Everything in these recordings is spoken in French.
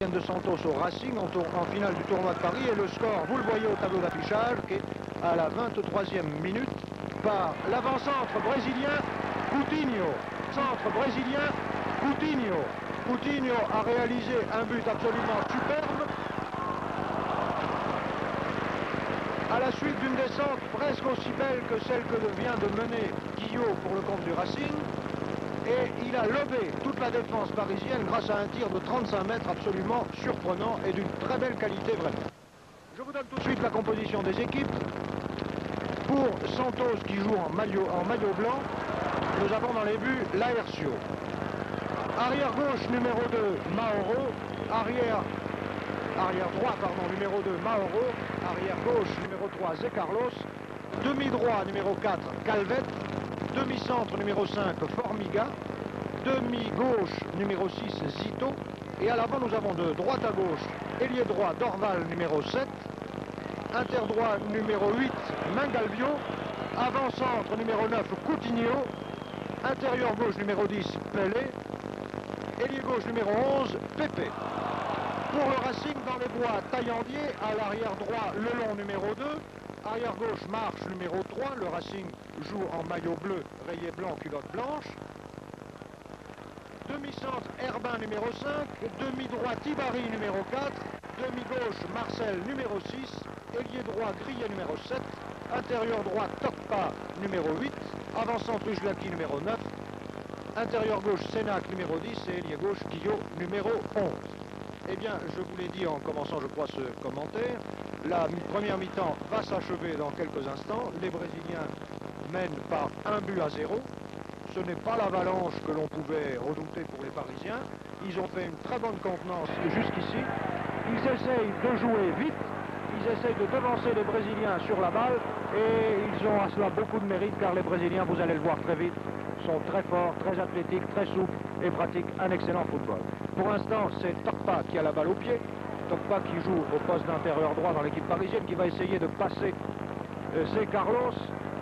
de Santos au Racing en finale du tournoi de Paris, et le score, vous le voyez au tableau d'affichage, qui est à la 23e minute par l'avant-centre brésilien Coutinho. Centre brésilien Coutinho. Coutinho a réalisé un but absolument superbe à la suite d'une descente presque aussi belle que celle que vient de mener Guillot pour le compte du Racing. Et il a lobé toute la défense parisienne grâce à un tir de 35 mètres absolument surprenant et d'une très belle qualité vraiment. Je vous donne tout de suite la composition des équipes. Pour Santos qui joue en maillot blanc, nous avons dans les buts Laércio. Arrière gauche numéro 2 Mauro, arrière droit numéro 2 Mauro, arrière gauche numéro 3 Zé Carlos, demi droit numéro 4 Calvet, demi-centre numéro 5 Formiga, demi-gauche numéro 6 Zito, et à l'avant nous avons de droite à gauche ailier droit Dorval numéro 7, interdroit numéro 8 Mangalvio, avant-centre numéro 9 Coutinho, intérieur gauche numéro 10 Pelé, ailier gauche numéro 11 Pepe. Pour le Racing dans les bois, Taillandier, à l'arrière droit Lelon numéro 2, arrière gauche Marche numéro 3, le Racing joue en maillot bleu, rayé blanc, culotte blanche. Demi-centre Herbin numéro 5, demi-droit Tibari numéro 4, demi-gauche Marcel numéro 6, ailier droit Grillet numéro 7, intérieur droit Tokpa numéro 8, avant-centre Ujlaki numéro 9, intérieur gauche Sénac numéro 10 et ailier gauche Guillot numéro 11. Eh bien, je vous l'ai dit en commençant, je crois, ce commentaire, la première mi-temps va s'achever dans quelques instants. Les Brésiliens mènent par 1-0. Ce n'est pas l'avalanche que l'on pouvait redouter pour les Parisiens. Ils ont fait une très bonne contenance jusqu'ici. Ils essayent de jouer vite. Ils essayent de devancer les Brésiliens sur la balle. Et ils ont à cela beaucoup de mérite, car les Brésiliens, vous allez le voir très vite, sont très forts, très athlétiques, très souples et pratiquent un excellent football. Pour l'instant, c'est Tokpa qui a la balle au pied. Tokpa qui joue au poste d'intérieur droit dans l'équipe parisienne, qui va essayer de passer Zé Carlos,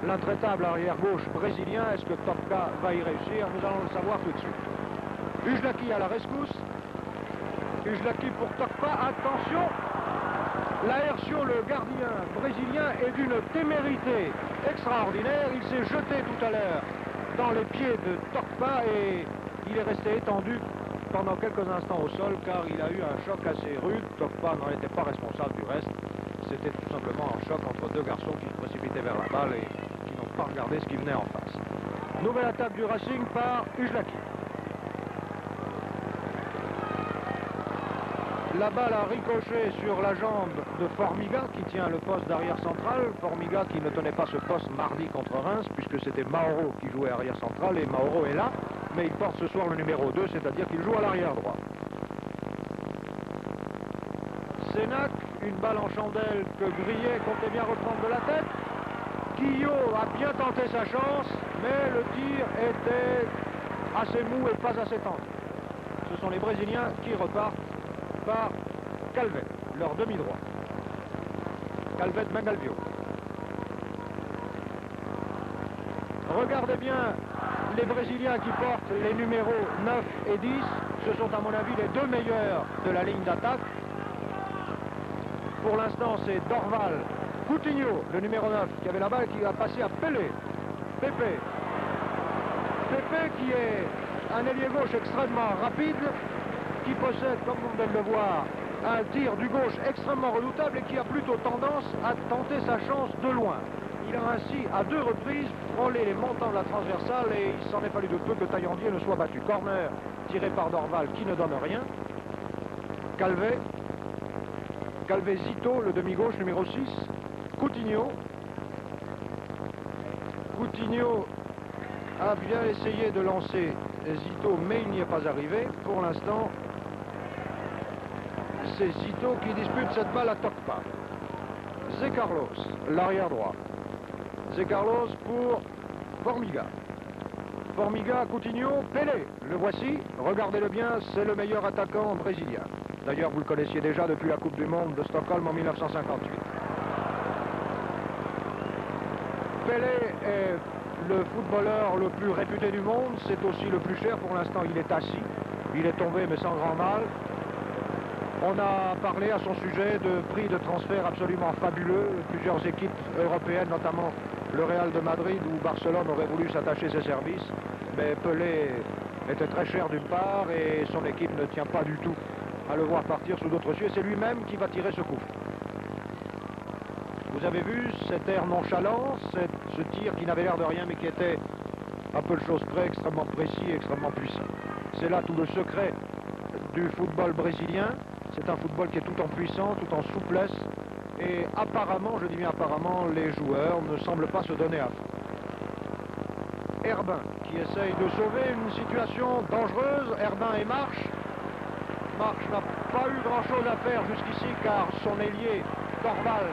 l'intraitable arrière gauche brésilien. Est-ce que Tokpa va y réussir? Nous allons le savoir tout de suite. Ujlaki à la rescousse. Ujlaki pour Tokpa. Attention, Laércio, le gardien brésilien, est d'une témérité extraordinaire. Il s'est jeté tout à l'heure dans les pieds de Tokpa et il est resté étendu pendant quelques instants au sol, car il a eu un choc assez rude. Tokpa n'en était pas responsable du reste. C'était tout simplement un choc entre deux garçons qui se précipitaient vers la balle et qui n'ont pas regardé ce qui venait en face. Nouvelle attaque du Racing par Ujlaki. La balle a ricoché sur la jambe de Formiga qui tient le poste d'arrière central. Formiga qui ne tenait pas ce poste mardi contre Reims, puisque c'était Mauro qui jouait arrière central, et Mauro est là, mais il porte ce soir le numéro 2, c'est-à-dire qu'il joue à l'arrière droit. Sénac, une balle en chandelle que Grillet comptait bien reprendre de la tête. Guillot a bien tenté sa chance, mais le tir était assez mou et pas assez tendu. Ce sont les Brésiliens qui repartent par Calvet, leur demi-droit. Calvet Mangalvio. Regardez bien les Brésiliens qui portent les numéros 9 et 10. Ce sont à mon avis les deux meilleurs de la ligne d'attaque. Pour l'instant, c'est Dorval, Coutinho, le numéro 9, qui avait la balle, qui va passer à Pelé. Pepe. Pepe qui est un ailier gauche extrêmement rapide, qui possède, comme vous venez de le voir, un tir du gauche extrêmement redoutable et qui a plutôt tendance à tenter sa chance de loin. Il a ainsi, à deux reprises, frôlé les montants de la transversale et il s'en est fallu de peu que Taillandier ne soit battu. Corner tiré par Dorval qui ne donne rien. Calvet. Calvet Zito, le demi-gauche numéro 6. Coutinho. Coutinho a bien essayé de lancer Zito, mais il n'y est pas arrivé. Pour l'instant, c'est Zito qui dispute cette balle à Tokpa. Zé Carlos, l'arrière droit. Zé Carlos pour Formiga. Formiga, Coutinho, Pelé. Le voici, regardez-le bien, c'est le meilleur attaquant brésilien. D'ailleurs, vous le connaissiez déjà depuis la Coupe du Monde de Stockholm en 1958. Pelé est le footballeur le plus réputé du monde, c'est aussi le plus cher. Pour l'instant, il est assis. Il est tombé, mais sans grand mal. On a parlé à son sujet de prix de transfert absolument fabuleux. Plusieurs équipes européennes, notamment le Real de Madrid ou Barcelone, auraient voulu s'attacher ses services. Mais Pelé était très cher d'une part et son équipe ne tient pas du tout à le voir partir sous d'autres cieux. C'est lui-même qui va tirer ce coup. Vous avez vu cet air nonchalant, ce tir qui n'avait l'air de rien mais qui était à peu de choses près extrêmement précis et extrêmement puissant. C'est là tout le secret du football brésilien. C'est un football qui est tout en puissance, tout en souplesse. Et apparemment, je dis bien apparemment, les joueurs ne semblent pas se donner à fond. Herbin qui essaye de sauver une situation dangereuse. Herbin et Marche. Marche n'a pas eu grand-chose à faire jusqu'ici car son ailier, Dorval,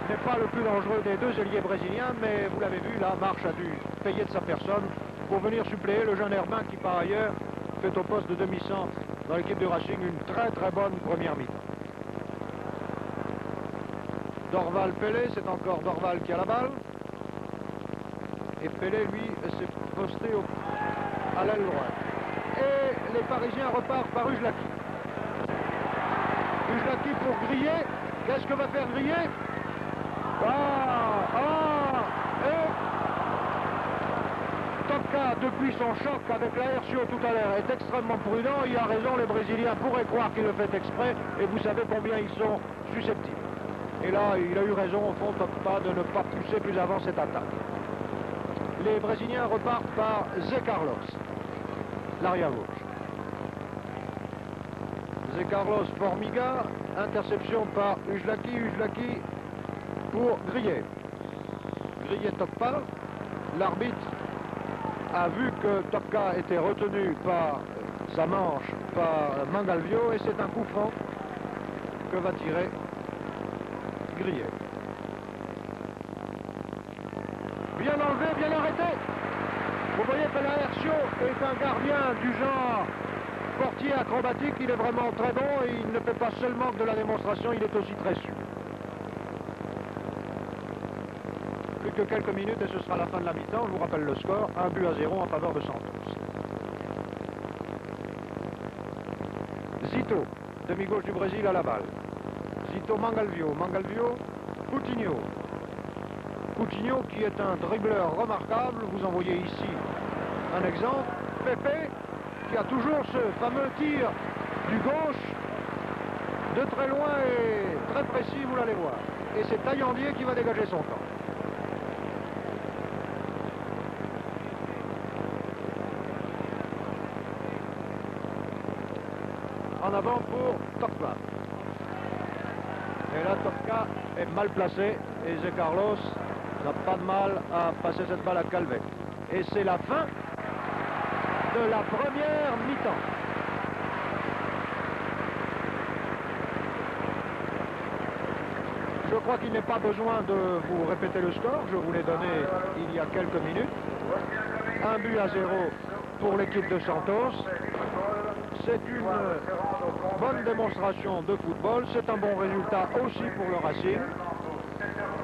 n'est pas le plus dangereux des deux ailiers brésiliens. Mais vous l'avez vu, là, Marche a dû payer de sa personne pour venir suppléer le jeune Herbin qui, par ailleurs, fait au poste de demi-centre dans l'équipe du Racing une très très bonne première mi-temps. Dorval Pelé, c'est encore Dorval qui a la balle. Et Pelé, lui, s'est posté à l'aile droite. Et les Parisiens repartent par Ujlaki. Ujlaki pour griller. Qu'est-ce que va faire griller? Topka, depuis son choc avec l'Aercio tout à l'heure, est extrêmement prudent. Il a raison, les Brésiliens pourraient croire qu'il le fait exprès. Et vous savez combien ils sont susceptibles. Et là, il a eu raison, au fond, Topka, de ne pas pousser plus avant cette attaque. Les Brésiliens repartent par Zé Carlos, l'arrière gauche. Zé Carlos Formiga, interception par Ujlaki, Ujlaki pour Griller. Griller Topka, l'arbitre a vu que Topka était retenu par sa manche par Mangalvio et c'est un coup franc que va tirer Griller. Bien enlevé, bien arrêté. Vous voyez que l'Aercio est un gardien du genre portier acrobatique. Il est vraiment très bon et il ne fait pas seulement que de la démonstration, il est aussi très sûr. Plus que quelques minutes et ce sera la fin de la mi-temps. Je vous rappelle le score, 1-0 en faveur de Santos. Zito, demi-gauche du Brésil à la balle. Zito Mangalvio, Mangalvio, Coutinho. Coutinho qui est un dribbleur remarquable, vous en voyez ici un exemple. Pepe qui a toujours ce fameux tir du gauche de très loin et très précis, vous l'allez voir. Et c'est Taillandier qui va dégager son camp. En avant pour Topka. Et là, Topka est mal placé et Zé Carlos n'a pas de mal à passer cette balle à Calvet. Et c'est la fin de la première mi-temps. Je crois qu'il n'est pas besoin de vous répéter le score. Je vous l'ai donné il y a quelques minutes. 1-0 pour l'équipe de Santos. C'est une bonne démonstration de football. C'est un bon résultat aussi pour le Racing,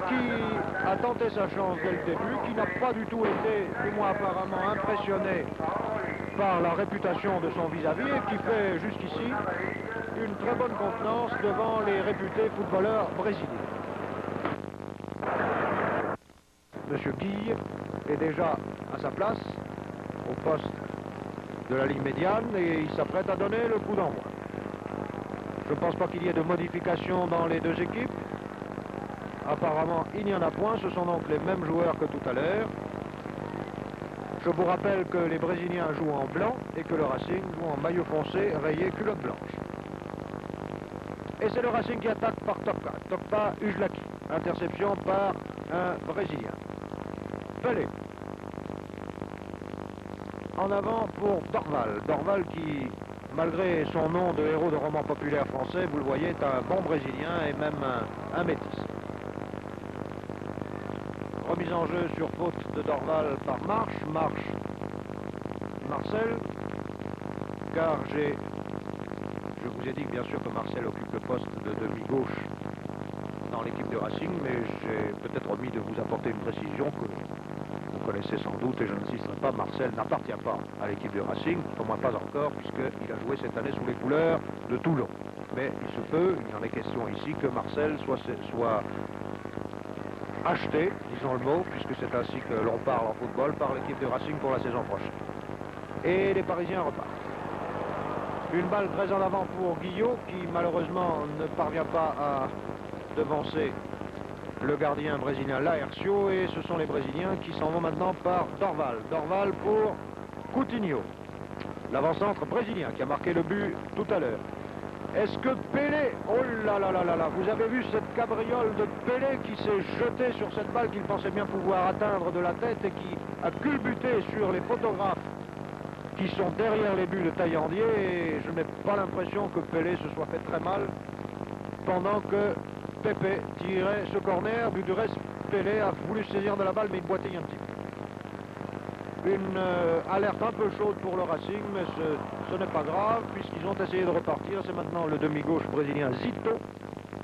qui a tenté sa chance dès le début, qui n'a pas du tout été, du moins apparemment, impressionné par la réputation de son vis-à-vis et qui fait jusqu'ici une très bonne contenance devant les réputés footballeurs brésiliens. Monsieur Guille est déjà à sa place, au poste de la ligne médiane, et il s'apprête à donner le coup d'envoi. Je ne pense pas qu'il y ait de modification dans les deux équipes. Apparemment, il n'y en a point. Ce sont donc les mêmes joueurs que tout à l'heure. Je vous rappelle que les Brésiliens jouent en blanc et que le Racing joue en maillot foncé, rayé culotte blanche. Et c'est le Racing qui attaque par Topka. Topka Ujlaki. Interception par un Brésilien. Pelé. En avant pour Dorval. Dorval qui, malgré son nom de héros de roman populaire français, vous le voyez, est un bon Brésilien et même un métis. Remise en jeu sur faute de Dorval par Marche. Marcel. Car je vous ai dit que bien sûr que Marcel occupe le poste de demi-gauche dans l'équipe de Racing, mais j'ai peut-être omis de vous apporter une précision que vous connaissez sans doute et je n'insisterai pas. Marcel n'appartient pas à l'équipe de Racing, au moins pas encore, puisqu'il a joué cette année sous les couleurs de Toulon. mais il se peut, il en est question ici, que Marcel soit acheté, disons le mot, puisque c'est ainsi que l'on parle en football, par l'équipe de Racing pour la saison prochaine. Et les Parisiens repartent. Une balle très en avant pour Guillot, qui malheureusement ne parvient pas à devancer le gardien brésilien Laercio, et ce sont les Brésiliens qui s'en vont maintenant par Dorval. Dorval pour Coutinho, l'avant-centre brésilien qui a marqué le but tout à l'heure. Est-ce que Pelé, oh là là là là là, vous avez vu cette cabriole de Pelé qui s'est jeté sur cette balle qu'il pensait bien pouvoir atteindre de la tête et qui a culbuté sur les photographes qui sont derrière les buts de Taillandier, et je n'ai pas l'impression que Pelé se soit fait très mal pendant que Pepe tirait ce corner. Du reste, Pelé a voulu se saisir de la balle, mais il boitille un petit peu. Une alerte un peu chaude pour le Racing, mais ce n'est pas grave, puisqu'ils ont essayé de repartir. C'est maintenant le demi-gauche brésilien Zito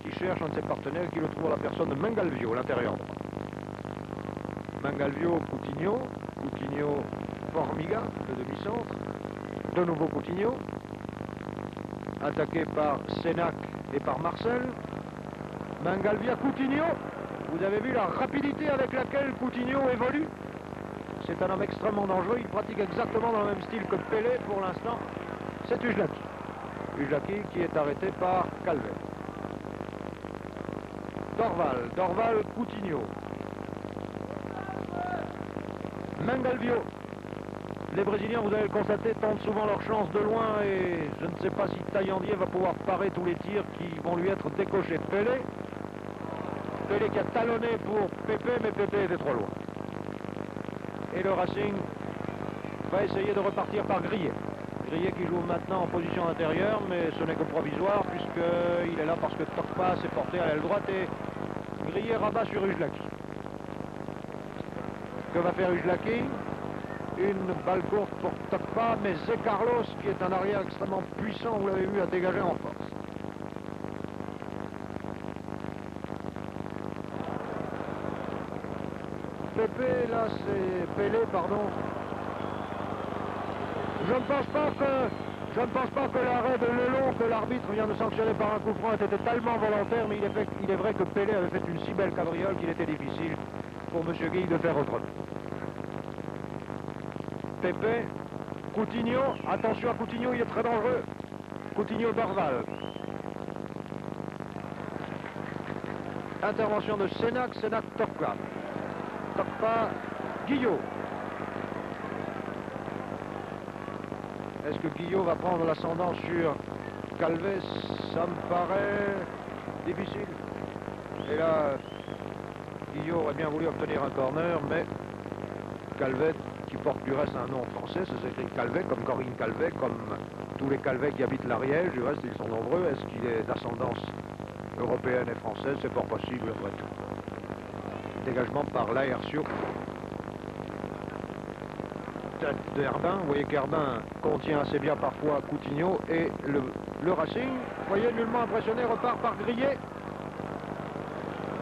qui cherche un de ses partenaires, qui le trouve à la personne de Mangalvio, l'intérieur droit. Mangalvio, Coutinho, Coutinho, Formiga, le demi-centre. De nouveau Coutinho, attaqué par Sénac et par Marcel. Mangalvia, Coutinho. Vous avez vu la rapidité avec laquelle Coutinho évolue? C'est un homme extrêmement dangereux, il pratique exactement dans le même style que Pelé pour l'instant. C'est Ujlaki. Ujlaki qui est arrêté par Calvet. Dorval, Coutinho. Mangalvio. Les Brésiliens, vous allez le constater, tentent souvent leur chance de loin, et je ne sais pas si Taillandier va pouvoir parer tous les tirs qui vont lui être décochés. Pelé qui a talonné pour Pepe, mais Pepe était trop loin. Et le Racing va essayer de repartir par Grillet. Grillet qui joue maintenant en position intérieure, mais ce n'est que provisoire, puisqu'il est là parce que Tokpa s'est porté à l'aile droite, et Grillet rabat sur Ujlaki. Que va faire Ujlaki? Une balle courte pour Tokpa, mais Zé Carlos, qui est un arrière extrêmement puissant, vous l'avez vu, a dégagé en force. Pepe, là, c'est Pelé, pardon. Je ne pense pas que l'arrêt de Lelon, que l'arbitre vient de sanctionner par un coup franc, était tellement volontaire, mais il est vrai que Pelé avait fait une si belle cabriole qu'il était difficile pour M. Guille de faire autrement. Pepe, Coutinho, attention à Coutinho, il est très dangereux. Coutinho, Dorval. Intervention de Sénac, Tokpa. Tokpa, Guillot. Est-ce que Guillot va prendre l'ascendant sur Calvet? Ça me paraît difficile. Et là, Guillot aurait bien voulu obtenir un corner, mais Calvet, qui porte du reste un nom français, ça s'écrit Calvet, comme Corinne Calvet, comme tous les Calvet qui habitent l'Ariège, du reste ils sont nombreux. Est-ce qu'il est d'ascendance européenne et française? C'est pas possible après tout. Dégagement par Laercio. Tête de Herbin, vous voyez qu'Herbin contient assez bien parfois Coutinho, et le Racing, vous voyez, nullement impressionné, repart par Grillet.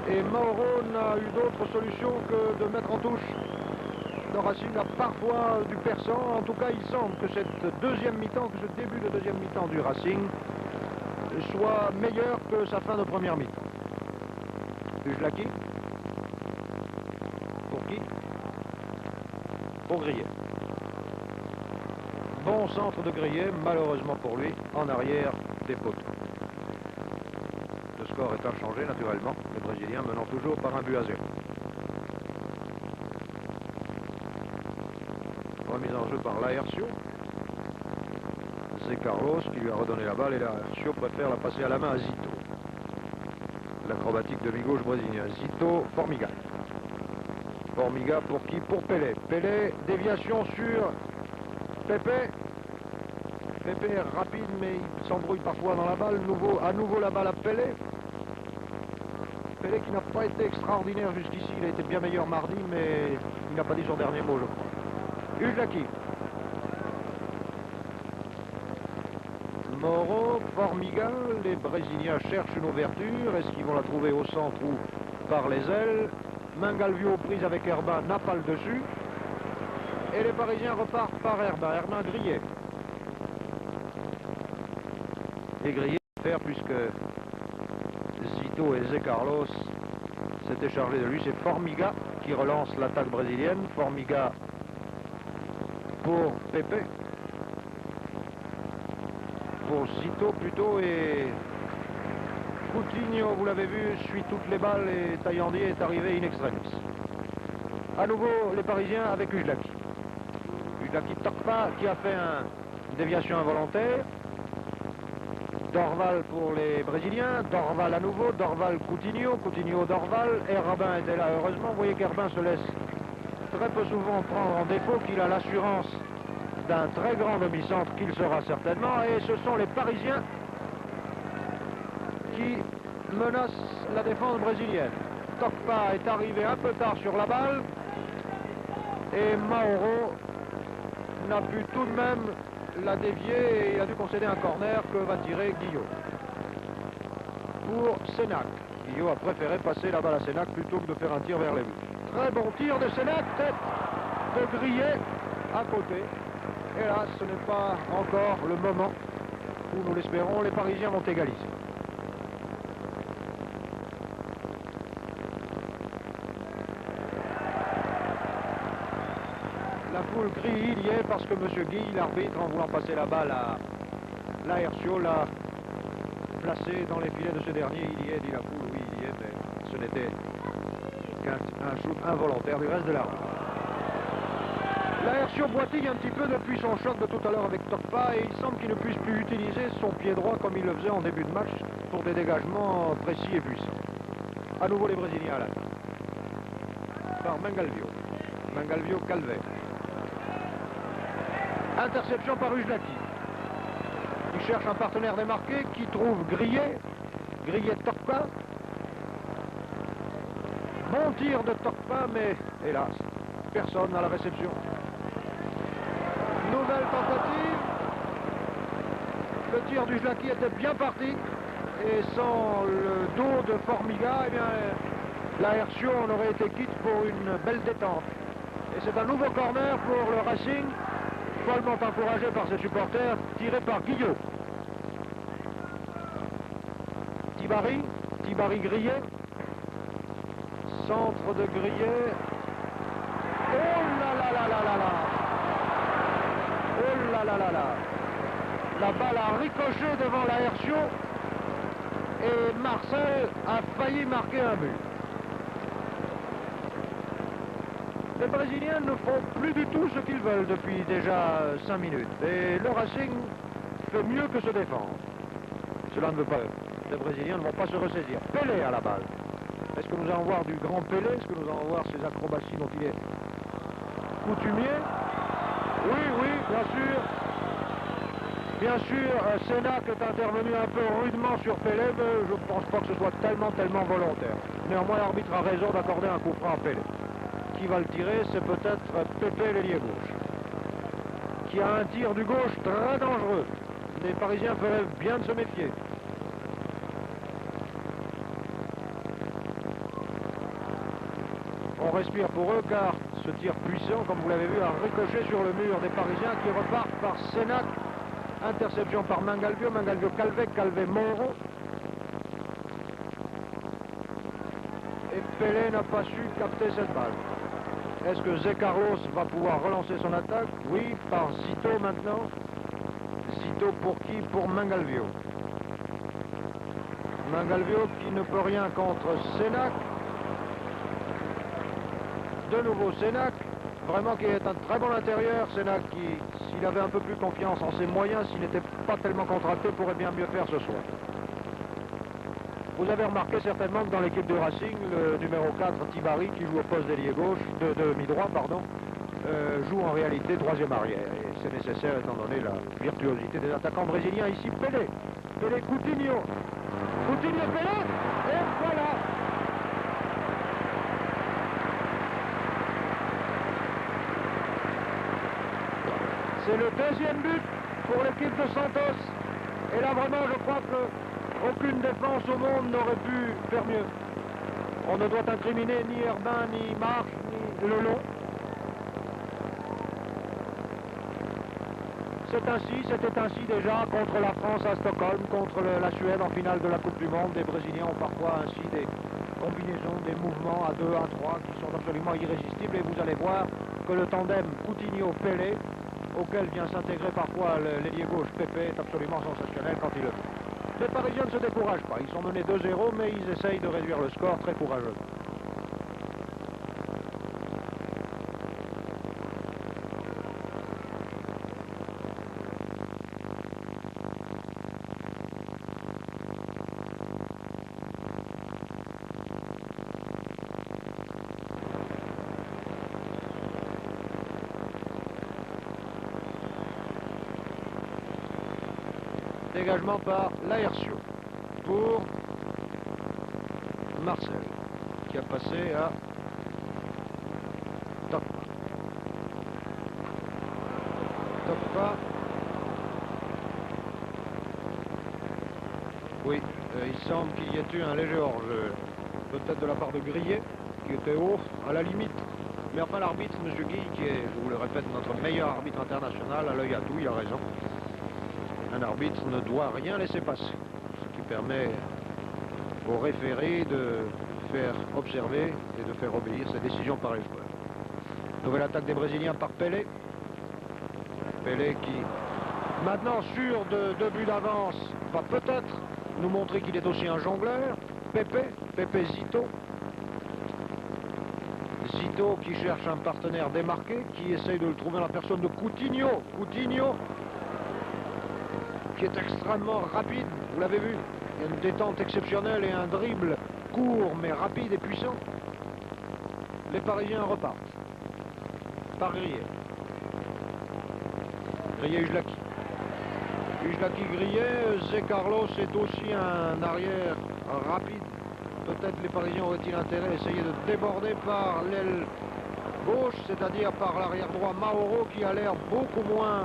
Et Mauro n'a eu d'autre solution que de mettre en touche. Le Racing a parfois du perçant. En tout cas, il semble que cette deuxième mi-temps, que ce début de deuxième mi-temps du Racing soit meilleur que sa fin de première mi-temps. Ujlaki. Pour qui? Pour Grillet. Bon centre de Grillet, malheureusement pour lui, en arrière des poteaux. Le score est inchangé naturellement, les Brésiliens menant toujours par 1-0. Remise en jeu par Laercio. C'est Carlos qui lui a redonné la balle, et Laercio préfère la passer à la main à Zito. L'acrobatique demi-gauche brésilien. Zito, Formiga. Formiga pour qui? Pour Pelé. Pelé, déviation sur Pepe. Pepe est rapide, mais il s'embrouille parfois dans la balle. À nouveau la balle à Pelé. Pelé qui n'a pas été extraordinaire jusqu'ici. Il a été bien meilleur mardi, mais il n'a pas dit son dernier mot, je crois. Ujlaki. Mauro, Formiga, les Brésiliens cherchent une ouverture. Est-ce qu'ils vont la trouver au centre ou par les ailes? Mangalvio prise avec Herbin n'a pas le dessus. Et les Parisiens repartent par Herbin. Herbin Grillet. Et Grillet faire puisque Zito et Zé Carlos s'étaient chargés de lui. C'est Formiga qui relance l'attaque brésilienne. Formiga pour Pepe. Pour Zito plutôt, et Coutinho, vous l'avez vu, suit toutes les balles et Taillandier est arrivé in extremis. À nouveau les Parisiens avec Ujlaki. Ujlaki Tokpa qui a fait une déviation involontaire. Dorval pour les Brésiliens, Dorval à nouveau, Dorval Coutinho, Coutinho Dorval, Herbin était là heureusement. Vous voyez qu'Herbin se laisse très peu souvent prendre en défaut, qu'il a l'assurance d'un très grand demi-centre qu'il sera certainement, et ce sont les Parisiens qui menacent la défense brésilienne. Tokpa est arrivé un peu tard sur la balle et Mauro n'a pu tout de même la dévier et il a dû concéder un corner que va tirer Guillot. Pour Sénac. Guillot a préféré passer la balle à Sénac plutôt que de faire un tir vers les buts. Très bon tir de Sénac, tête de Grillet à côté. Hélas, ce n'est pas encore le moment où nous l'espérons, les Parisiens vont égaliser. La foule crie, il y est, parce que M. Guy, l'arbitre, en voulant passer la balle à Laercio, l'a placé dans les filets de ce dernier. Il y est, dit la foule, oui, il y est, mais ce n'était qu'un shoot involontaire du reste de la rue. Laercio boitille un petit peu depuis son choc de tout à l'heure avec Tokpa et il semble qu'il ne puisse plus utiliser son pied droit comme il le faisait en début de match pour des dégagements précis et puissants. À nouveau les Brésiliens à l'attaque. Par Mangalvio. Mangalvio Calvet. Interception par Ujlaki. Il cherche un partenaire démarqué qui trouve Grillet. Grillet Tokpa. Bon tir de Tokpa, mais hélas, personne à la réception. Nouvelle tentative. Le tir d'Ujlaki était bien parti. Et sans le dos de Formiga, eh bien, Laercio en aurait été quitte pour une belle détente. Et c'est un nouveau corner pour le Racing, follement encouragé par ses supporters, tiré par Guillot. Tibari Grillet. Centre de Grillet. Oh là là là là là là! Oh là là là là! La balle a ricoché devant Laercio et Marcel a failli marquer un but. Les Brésiliens ne font plus du tout ce qu'ils veulent depuis déjà 5 minutes. Et le Racing fait mieux que se défendre. Cela ne veut pas... Les Brésiliens ne vont pas se ressaisir. Pelé à la balle. Est-ce que nous allons voir du grand Pelé? Est-ce que nous allons voir ces acrobaties dont il est coutumier? Oui, bien sûr. Bien sûr, Sénac est intervenu un peu rudement sur Pelé, mais je ne pense pas que ce soit tellement volontaire. Néanmoins, l'arbitre a raison d'accorder un coup franc à Pelé. Qui va le tirer, c'est peut-être Pepe, l'ailier gauche, qui a un tir du gauche très dangereux. Les Parisiens feraient bien de se méfier. On respire pour eux car ce tir puissant, comme vous l'avez vu, a ricoché sur le mur des Parisiens qui repartent par Sénac. Interception par Mangalvio, Mangalvio Calvet, Calvet Mauro. Et Pelé n'a pas su capter cette balle. Est-ce que Zé Carlos va pouvoir relancer son attaque? Oui, par Zito maintenant. Zito pour qui? Pour Mangalvio. Mangalvio qui ne peut rien contre Sénac. De nouveau Sénac. Vraiment qui est un très bon intérieur. Sénac qui, s'il avait un peu plus confiance en ses moyens, s'il n'était pas tellement contracté, pourrait bien mieux faire ce soir. Vous avez remarqué certainement que dans l'équipe de Racing, le numéro 4, Tibari, qui joue au poste d'ailier gauche, de mi-droit, pardon, joue en réalité troisième arrière. Et c'est nécessaire étant donné la virtuosité des attaquants brésiliens. Ici, Pelé. Pelé, Coutinho. Coutinho, Pelé. Et voilà. C'est le deuxième but pour l'équipe de Santos. Et là, vraiment, je crois que aucune défense au monde n'aurait pu faire mieux. On ne doit incriminer ni Herbin, ni Marche, ni Lelon. C'était ainsi déjà contre la France à Stockholm, contre la Suède en finale de la Coupe du Monde. Les Brésiliens ont parfois ainsi des combinaisons, des mouvements à 2, à 3 qui sont absolument irrésistibles. Et vous allez voir que le tandem Coutinho-Pelé, auquel vient s'intégrer parfois l'ailier gauche Pepe, est absolument sensationnel quand il le fait. Les Parisiens ne se découragent pas. Ils sont menés 2-0, mais ils essayent de réduire le score très courageux. Dégagement par Laercio pour Marcel, qui a passé à Tokpa. Tokpa. Oui, il semble qu'il y ait eu un léger hors-jeu, peut-être de la part de Grillet, qui était haut, à la limite. Mais enfin l'arbitre, M. Guy, qui est, je vous le répète, notre meilleur arbitre international, à l'œil à tout, il a raison. Un arbitre ne doit rien laisser passer, ce qui permet au référé de faire observer et de faire obéir ses décisions par les joueurs. Nouvelle attaque des Brésiliens par Pelé. Pelé qui, maintenant sûr de 2 buts d'avance, va peut-être nous montrer qu'il est aussi un jongleur. Pepe Zito. Zito qui cherche un partenaire démarqué, qui essaye de le trouver dans la personne de Coutinho. Coutinho qui est extrêmement rapide, vous l'avez vu, il y a une détente exceptionnelle et un dribble court mais rapide et puissant. Les Parisiens repartent par Grillet. Grillet-Ujlaki. Ujlaki-Grillet, Zé Carlos est aussi un arrière rapide. Peut-être les Parisiens auraient-ils intérêt à essayer de déborder par l'aile gauche, c'est-à-dire par l'arrière droit Mauro, qui a l'air beaucoup moins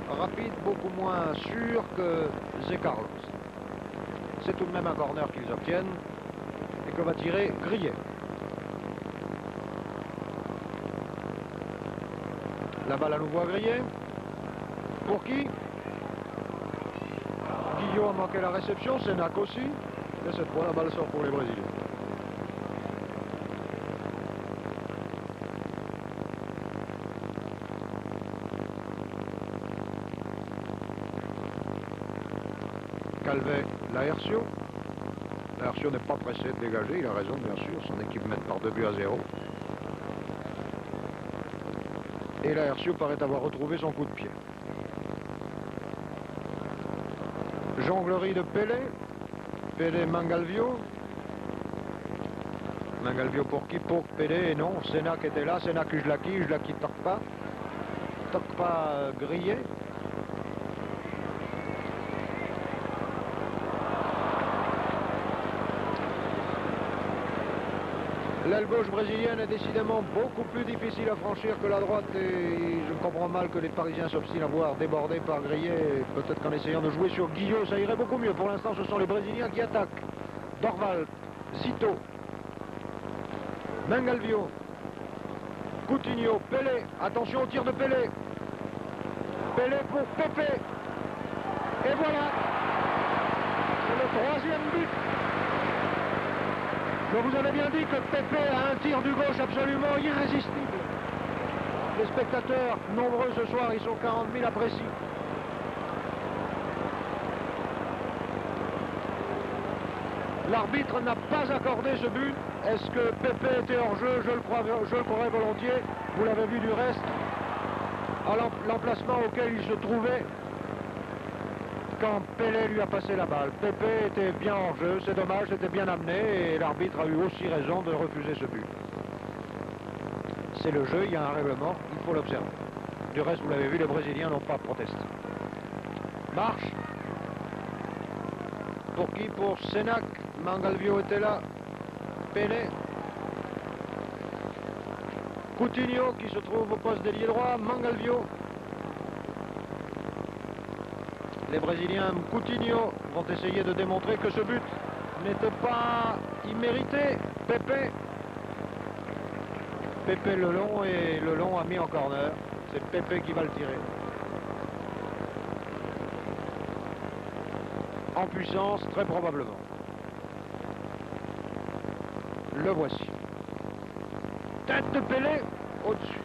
rapide, beaucoup moins sûr que Zé Carlos. C'est tout de même un corner qu'ils obtiennent et que va tirer Grillet. La balle à nouveau à Grillet. Pour qui? Guillaume a manqué la réception, Sénac aussi. Et cette fois la balle sort pour les Brésiliens. Calvet, Laercio. Laercio n'est pas pressé de dégager, il a raison bien sûr, son équipe mène par 2 buts à 0. Et Laercio paraît avoir retrouvé son coup de pied. Jonglerie de Pelé. Pelé Mangalvio. Mangalvio pour qui? Pour Pelé, et non, Sénac était là, Sénac Ujlaki, Ujlaki Tokpa. Tokpa Grillet. L'aile gauche brésilienne est décidément beaucoup plus difficile à franchir que la droite et je comprends mal que les Parisiens s'obstinent à voir débordé par Grillet. Peut-être qu'en essayant de jouer sur Guillot, ça irait beaucoup mieux. Pour l'instant, ce sont les Brésiliens qui attaquent. Dorval, Zito, Mangalvio, Coutinho, Pelé. Attention au tir de Pelé. Pelé pour Pepe. Et voilà. C'est le 3e but. Je vous avais bien dit que Pepe a un tir du gauche absolument irrésistible. Les spectateurs, nombreux ce soir, ils sont 40 000 apprécient. L'arbitre n'a pas accordé ce but. Est-ce que Pepe était hors jeu? Je le croirais volontiers. Vous l'avez vu du reste, à l'emplacement auquel il se trouvait quand Pelé lui a passé la balle. Pepe était bien hors jeu, c'est dommage, c'était bien amené et l'arbitre a eu aussi raison de refuser ce but. C'est le jeu, il y a un règlement, il faut l'observer. Du reste, vous l'avez vu, les Brésiliens n'ont pas protesté. Marche. Pour qui? Pour Sénac. Mangalvio était là. Pelé. Coutinho qui se trouve au poste d'ailier droit. Mangalvio. Les Brésiliens Coutinho vont essayer de démontrer que ce but n'était pas immérité. Pepe. Pepe le long et le long a mis en corner. C'est Pepe qui va le tirer. en puissance, très probablement. Le voici. Tête de Pelé, au-dessus.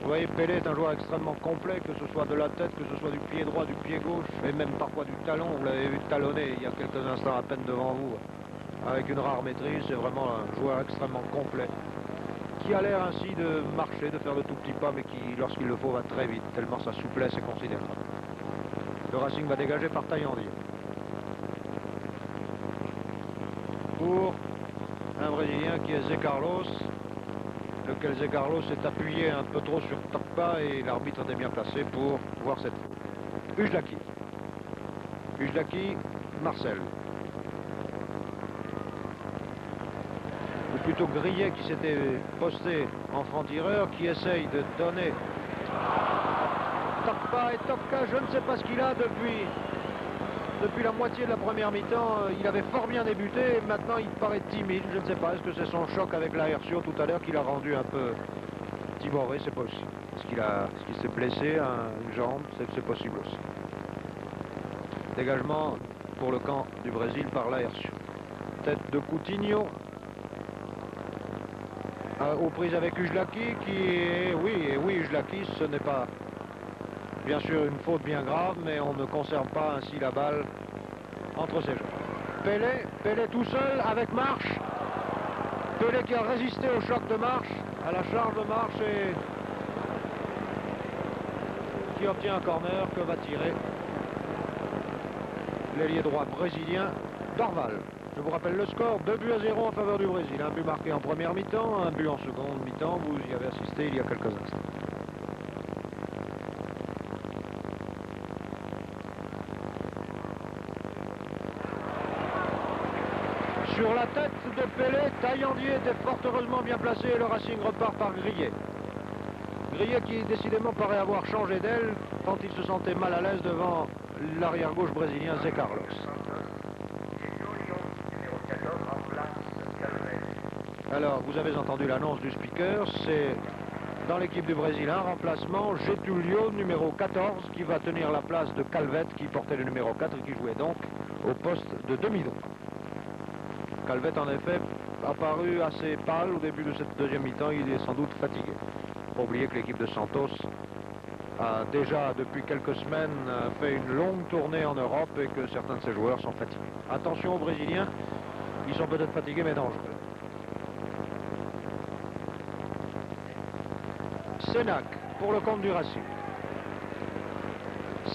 Vous voyez, Pelé est un joueur extrêmement complet, que ce soit de la tête, que ce soit du pied droit, du pied gauche, et même parfois du talon. Vous l'avez vu talonner il y a quelques instants à peine devant vous, avec une rare maîtrise. C'est vraiment un joueur extrêmement complet, qui a l'air ainsi de marcher, de faire de tout petits pas, mais qui, lorsqu'il le faut, va très vite, tellement sa souplesse est considérable. Le Racing va dégager par Taillandier. Pour un Brésilien qui est Zé Carlos, lequel Zé Carlos s'est appuyé un peu trop sur Tokpa et l'arbitre était bien placé pour voir cette faute. Ujlaki. Ujlaki, Marcel. Ou plutôt Grillet qui s'était posté en franc-tireur, qui essaye de donner Tokpa, et Tokpa, je ne sais pas ce qu'il a depuis la moitié de la première mi-temps. Il avait fort bien débuté, et maintenant il paraît timide, je ne sais pas, est-ce que c'est son choc avec l'Aercio tout à l'heure qui l'a rendu un peu timoré, c'est possible. Est-ce qu'il s'est blessé à une jambe, c'est possible aussi. Dégagement pour le camp du Brésil par l'Aercio. Tête de Coutinho. Aux prises avec Ujlaki qui est... Oui, Ujlaki, ce n'est pas bien sûr une faute bien grave, mais on ne conserve pas ainsi la balle entre ses jambes. Pelé tout seul avec Marche. Pelé qui a résisté au choc de Marche, à la charge de Marche, et qui obtient un corner que va tirer l'ailier droit brésilien Dorval. Je vous rappelle le score, 2-0 en faveur du Brésil. Un but marqué en première mi-temps, un but en seconde mi-temps. Vous y avez assisté il y a quelques instants. Sur la tête de Pelé, Taillandier était fort heureusement bien placé et le Racing repart par Grillet. Grillet qui décidément paraît avoir changé d'aile quand il se sentait mal à l'aise devant l'arrière-gauche brésilien Zé Carlos. Alors, vous avez entendu l'annonce du speaker, c'est dans l'équipe du Brésil un remplacement, Getulio, numéro 14, qui va tenir la place de Calvet, qui portait le numéro 4 et qui jouait donc au poste de demi-droit. Calvet, en effet, apparu assez pâle au début de cette deuxième mi-temps, il est sans doute fatigué. Faut oublier que l'équipe de Santos a déjà, depuis quelques semaines, fait une longue tournée en Europe et que certains de ses joueurs sont fatigués. Attention aux Brésiliens, ils sont peut-être fatigués mais dangereux. Sénac pour le compte du Racing.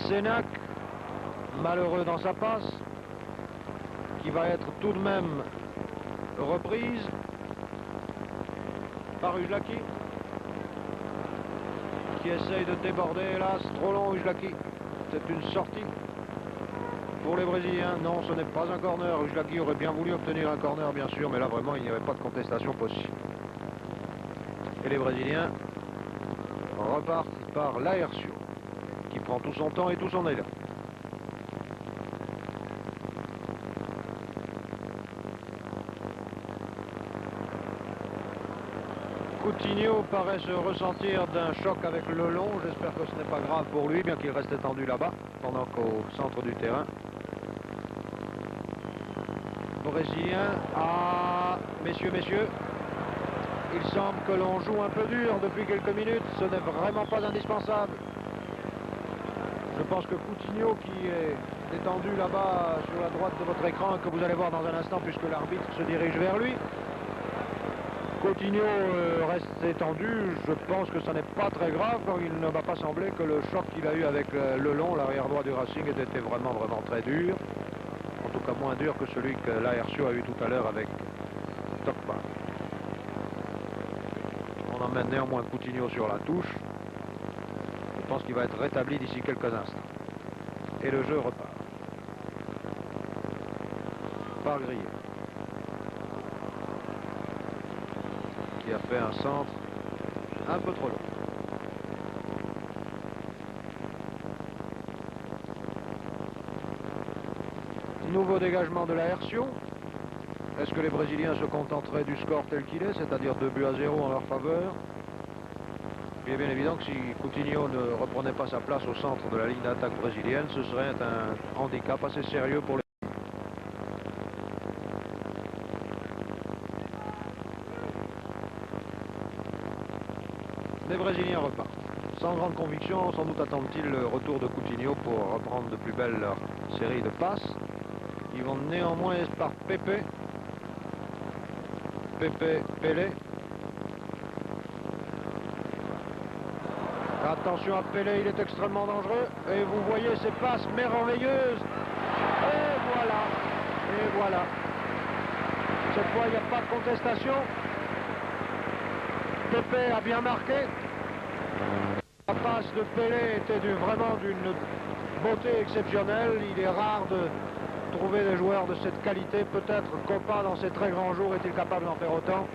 Sénac, malheureux dans sa passe, qui va être tout de même reprise par Ujlaki, qui essaye de déborder, hélas, trop long Ujlaki. C'est une sortie pour les Brésiliens. Non, ce n'est pas un corner. Ujlaki aurait bien voulu obtenir un corner, bien sûr, mais là, vraiment, il n'y avait pas de contestation possible. Et les Brésiliens repartent par l'Aercio, qui prend tout son temps et tout son élan. Coutinho paraît se ressentir d'un choc avec le long. J'espère que ce n'est pas grave pour lui, bien qu'il reste étendu là-bas, pendant qu'au centre du terrain. Brésilien. Ah, messieurs, il semble que l'on joue un peu dur depuis quelques minutes. Ce n'est vraiment pas indispensable. Je pense que Coutinho, qui est étendu là-bas sur la droite de votre écran, que vous allez voir dans un instant puisque l'arbitre se dirige vers lui, Coutinho reste étendu. Je pense que ça n'est pas très grave, car il ne m'a pas semblé que le choc qu'il a eu avec le long, l'arrière droit du Racing, était vraiment très dur. En tout cas moins dur que celui que l'Aercio a eu tout à l'heure avec Tokpa. On emmène néanmoins Coutinho sur la touche. Je pense qu'il va être rétabli d'ici quelques instants. Et le jeu repart. Par Grillet, qui a fait un centre un peu trop long. Nouveau dégagement de l'Aercio. Est-ce que les Brésiliens se contenteraient du score tel qu'il est, c'est-à-dire 2-0 en leur faveur? Il est bien évident que si Coutinho ne reprenait pas sa place au centre de la ligne d'attaque brésilienne, ce serait un handicap assez sérieux pour les... Les Brésiliens repartent. Sans grande conviction, sans doute attendent-ils le retour de Coutinho pour reprendre de plus belle leur série de passes. Ils vont néanmoins par Pepe. Pepe, Pelé. Attention à Pelé, il est extrêmement dangereux. Et vous voyez ces passes merveilleuses. Et voilà. Et voilà. Cette fois, il n'y a pas de contestation. Pepe a bien marqué. La passe de Pelé était vraiment d'une beauté exceptionnelle. Il est rare de trouver des joueurs de cette qualité. Peut-être Copa, dans ses très grands jours, est-il capable d'en faire autant.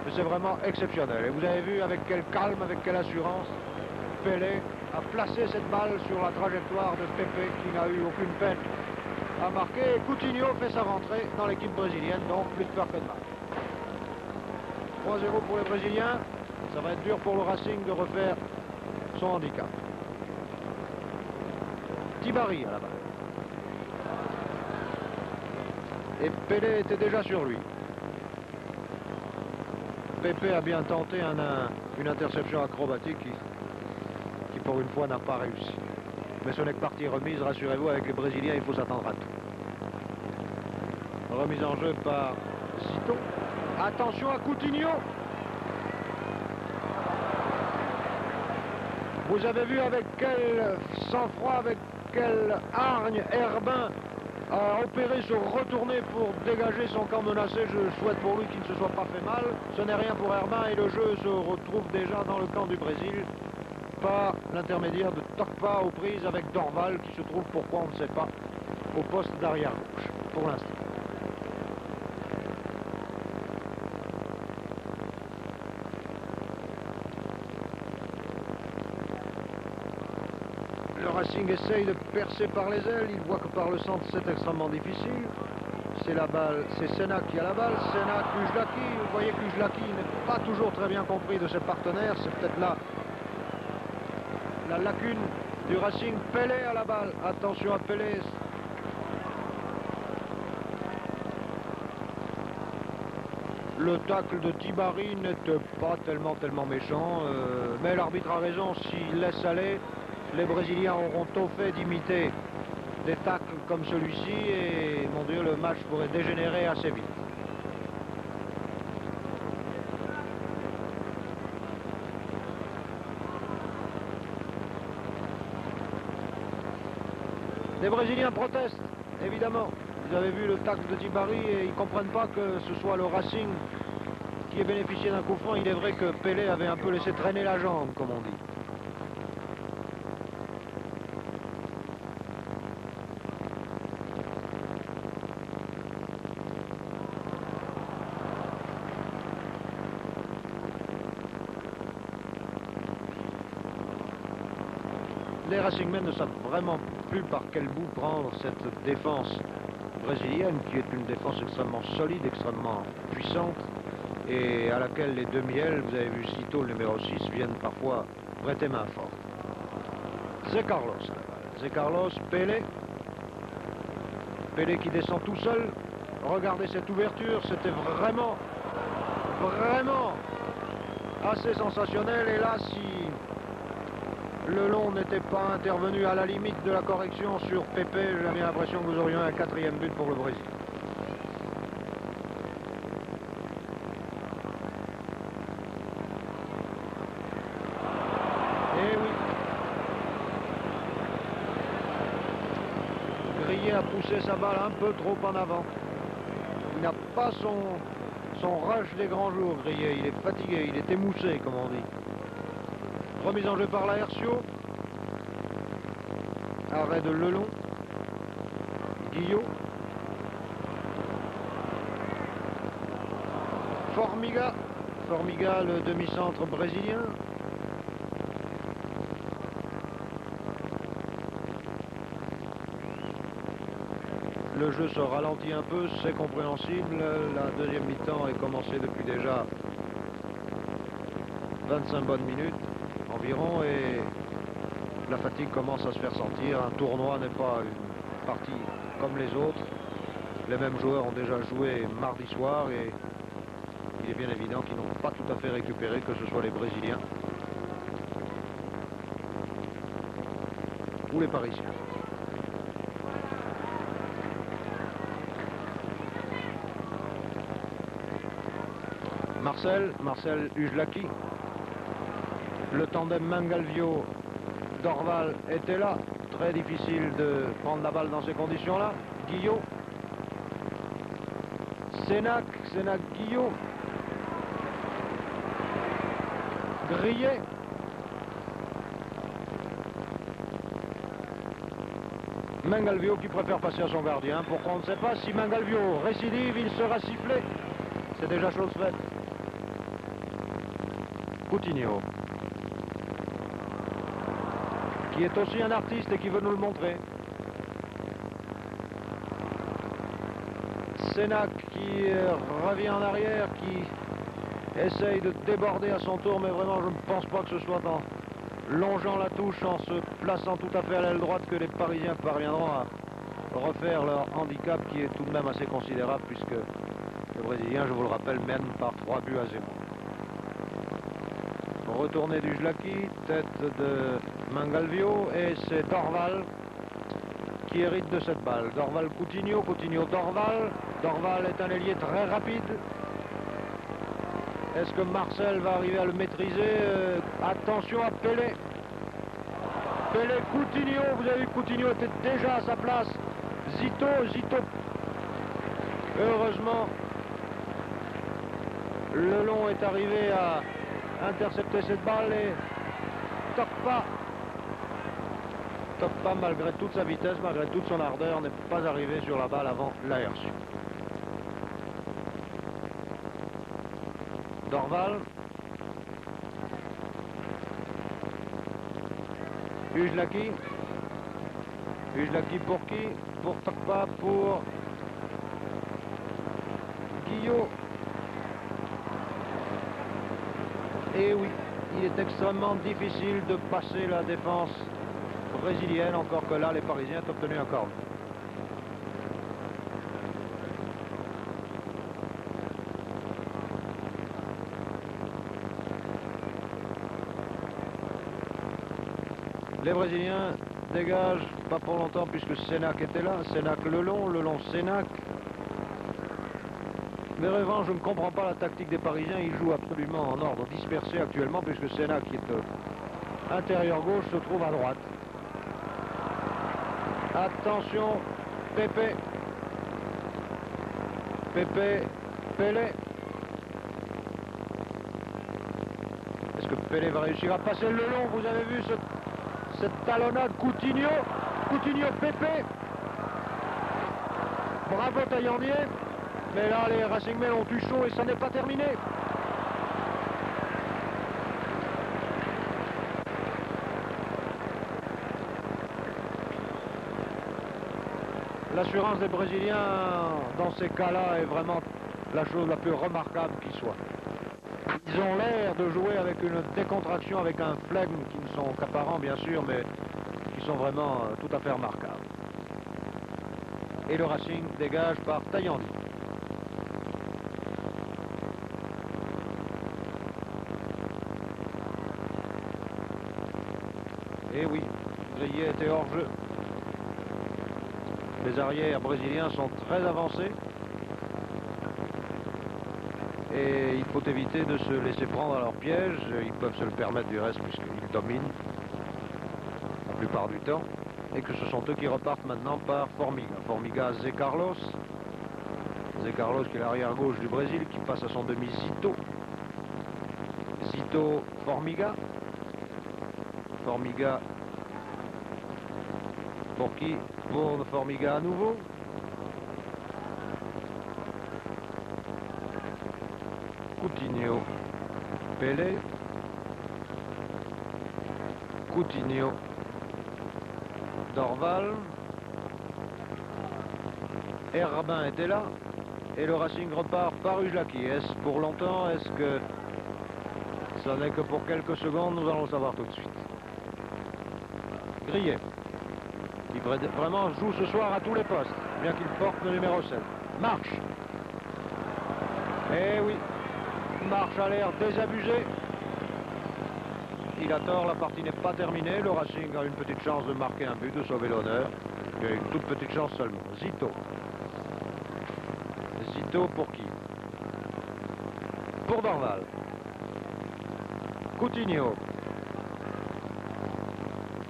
Mais c'est vraiment exceptionnel. Et vous avez vu avec quel calme, avec quelle assurance Pelé a placé cette balle sur la trajectoire de Pepe, qui n'a eu aucune peine à marquer. Et Coutinho fait sa rentrée dans l'équipe brésilienne, donc plus de peur que de mal. 3-0 pour les Brésiliens. Ça va être dur pour le Racing de refaire son handicap. Tibari à la balle. Et Pelé était déjà sur lui. Pepe a bien tenté une interception acrobatique qui pour une fois n'a pas réussi. Mais ce n'est que partie remise, rassurez-vous, avec les Brésiliens, il faut s'attendre à tout. Remise en jeu par Zito. Attention à Coutinho. Vous avez vu avec quel sang-froid, avec quel hargne Herbin a opéré se retourner pour dégager son camp menacé. Je souhaite pour lui qu'il ne se soit pas fait mal. Ce n'est rien pour Herbin et le jeu se retrouve déjà dans le camp du Brésil par l'intermédiaire de Tokpa aux prises avec Dorval qui se trouve, pourquoi on ne sait pas, au poste d'arrière gauche pour l'instant. Le Racing essaye de percer par les ailes, il voit que par le centre c'est extrêmement difficile. C'est la balle, c'est Senna qui a la balle, Senna, Kujlaki. Vous voyez Kujlaki n'est pas toujours très bien compris de ses partenaires, c'est peut-être là la lacune du Racing. Pelé à la balle, attention à Pelé. Le tacle de Tibari n'était pas tellement méchant, mais l'arbitre a raison, s'il laisse aller, les Brésiliens auront tôt fait d'imiter des tacles comme celui-ci et, mon Dieu, le match pourrait dégénérer assez vite. Les Brésiliens protestent, évidemment. Vous avez vu le tacle de Tibari et ils ne comprennent pas que ce soit le Racing qui ait bénéficié d'un coup franc. Il est vrai que Pelé avait un peu laissé traîner la jambe, comme on dit. Les Racingmen ne savent vraiment plus par quel bout prendre cette défense brésilienne, qui est une défense extrêmement solide, extrêmement puissante, et à laquelle les demi-ailes, vous avez vu Zito, le numéro 6, viennent parfois prêter main forte. C'est Carlos. C'est Carlos, Pelé. Pelé qui descend tout seul. Regardez cette ouverture, c'était vraiment assez sensationnel. Et là, si le long n'était pas intervenu à la limite de la correction sur Pepe, j'avais l'impression que vous auriez un 4e but pour le Brésil. Et oui. Grillet a poussé sa balle un peu trop en avant. Il n'a pas son rush des grands jours, Grillet. Il est fatigué, il est émoussé, comme on dit. Remise en jeu par Laercio. Arrêt de Lelon. Guillot. Formiga. Formiga, le demi-centre brésilien. Le jeu se ralentit un peu, c'est compréhensible. La deuxième mi-temps est commencée depuis déjà 25 bonnes minutes. environ, et la fatigue commence à se faire sentir. Un tournoi n'est pas une partie comme les autres. Les mêmes joueurs ont déjà joué mardi soir et il est bien évident qu'ils n'ont pas tout à fait récupéré, que ce soit les Brésiliens ou les Parisiens. Marcel Ujlaki. Le tandem Mangalvio-Dorval était là. Très difficile de prendre la balle dans ces conditions-là. Guillot. Sénac Guillot. Grillet. Mangalvio qui préfère passer à son gardien. Pourquoi on ne sait pas. Si Mangalvio récidive, il sera sifflé. C'est déjà chose faite. Coutinho, qui est aussi un artiste et qui veut nous le montrer. Sénac qui revient en arrière, qui essaye de déborder à son tour, mais vraiment je ne pense pas que ce soit en longeant la touche, en se plaçant tout à fait à l'aile droite, que les Parisiens parviendront à refaire leur handicap, qui est tout de même assez considérable, puisque les Brésiliens, je vous le rappelle, mènent par 3-0. Retourné du Ujlaki, tête de Mangalvio, et c'est Dorval qui hérite de cette balle. Dorval Coutinho, Coutinho Dorval. Dorval est un ailier très rapide. Est-ce que Marcel va arriver à le maîtriser? Attention à Pelé. Pelé, Coutinho, vous avez vu, Coutinho était déjà à sa place. Zito. Heureusement, Lelon est arrivé à intercepter cette balle et Tokpa, malgré toute sa vitesse, malgré toute son ardeur, n'est pas arrivé sur la balle avant l'air reçu. Dorval. Ujlaki. Ujlaki pour qui? Pour Tokpa, pour Guillot. Et oui, il est extrêmement difficile de passer la défense brésilienne, encore que là, les Parisiens ont obtenu un corner. Les Brésiliens dégagent, pas pour longtemps, puisque Sénac était là. Sénac Lelon, Lelon Sénac. Mais vraiment, je ne comprends pas la tactique des Parisiens. Ils jouent absolument en ordre dispersé actuellement, puisque Sénac, qui est intérieur gauche, se trouve à droite. Attention, Pépé. Pelé. Est-ce que Pelé va réussir à passer le long? Vous avez vu cette talonnade. Coutinho, Pépé. Bravo Taillandier. Mais là, les Racingmen ont eu chaud et ça n'est pas terminé. L'assurance des Brésiliens dans ces cas-là est vraiment la chose la plus remarquable qui soit. Ils ont l'air de jouer avec une décontraction, avec un flegme qui ne sont qu'apparents bien sûr, mais qui sont vraiment tout à fait remarquables. Et le Racing dégage par Taillandier. Et oui, Grillet était hors jeu. Les arrières brésiliens sont très avancés. Et il faut éviter de se laisser prendre à leur piège. Ils peuvent se le permettre du reste puisqu'ils dominent la plupart du temps. Et que ce sont eux qui repartent maintenant par Formiga. Formiga, Zé Carlos. Zé Carlos qui est l'arrière gauche du Brésil, qui passe à son demi Zito. Zito, Formiga. Formiga. Pour qui? Pour Formiga à nouveau. Coutinho. Pelé. Coutinho. Dorval. Herbin était là. Et le Racing repart par Ujlaki. Est-ce pour longtemps? Est-ce que Ça n'est que pour quelques secondes, nous allons le savoir tout de suite. Grillet, qui vraiment joue ce soir à tous les postes, bien qu'il porte le numéro 7. Marche. Eh oui, Marche a l'air désabusé. Il a tort, la partie n'est pas terminée. Le Racing a une petite chance de marquer un but, de sauver l'honneur. Il y a une toute petite chance seulement. Zito. Zito pour qui? Pour Dorval. Coutinho.